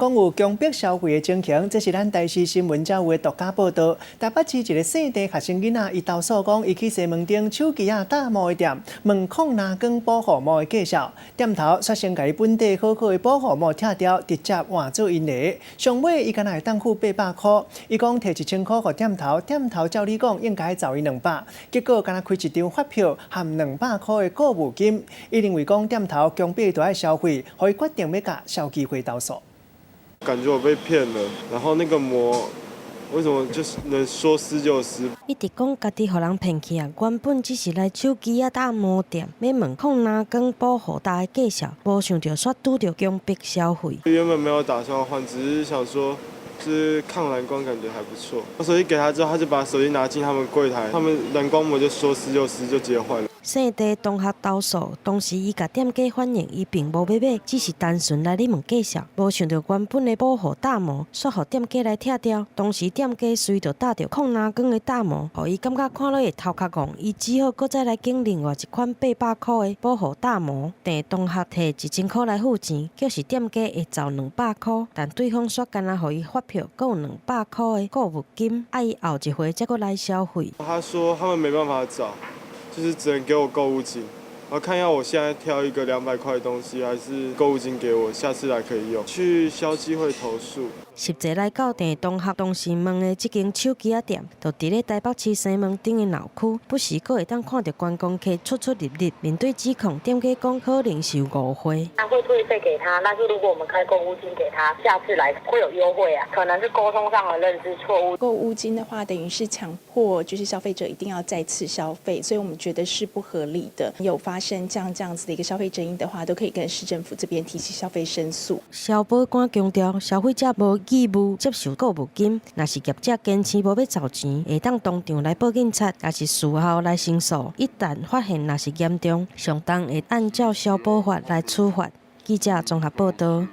讲有强迫消费的情形，这是咱台视新闻社有的独家报道。台北市一个姓地学生囡仔，伊投诉讲，伊去西门町手机戴帽的店，问控拿光保护帽的介绍，店头率先甲伊本地好的保护帽拆掉，直接换做因的。上尾伊敢若会当付800块，伊讲摕1000块给店头，店头照理讲应该找伊200，结果敢若开一张发票含200块的购物金。伊认为讲店头强迫伊爱消费，所以决定要甲消基会投诉。感觉我被骗了，然后那个膜为什么就是能说撕就撕？一直讲家己互人骗去啊，原本只是来手机戴帽店，要问控拿光保护带的介绍，无想到却拄到强迫消费。原本没有打算换，只是想说。就是抗蓝光感觉还不错，我手机给他之后，他就把手机拿进他们柜台，他们蓝光膜就说撕就撕，就直接换了。姓地同学投诉，当时伊甲店家反映，伊并无要买，只是单纯来你问介绍，无想到原本的保护戴帽，煞互店家来拆掉。当时店家随着戴着控拿光的戴帽，互伊感觉看落会头壳戆，伊只好搁再来拣另外一款800块的保护戴帽。但同学摕1000块来付钱，叫是店家会找200块，但对方却干那互伊发票，搁有200块的购物金，爱伊后一回才搁来消费。他说他们没办法找。就是只能给我购物金，然后看要我现在挑一个200块的东西，还是购物金给我，下次来可以用。去消基会投诉。实际来到店同学当时问的这间手机店，就伫咧台北市西门町的闹区，不时阁会当看到观光客出入。面对指控，店家讲可能是有误会。他会退费给他，但是如果我们开购物金给他，下次来会有优惠啊，可能是沟通上的认知错误。购物金的话，等于是强迫就是消费者一定要再次消费，所以我们觉得是不合理的。有发生这样子的一个消费争议的话，都可以跟市政府这边提起消费申诉。消保官强调，消费者无义务接受购物金，若是业者坚持无要找钱，会当当场来报警察，也是事后来申诉。一旦发现若是严重，上当会按照消保法来处罚。记者综合报道。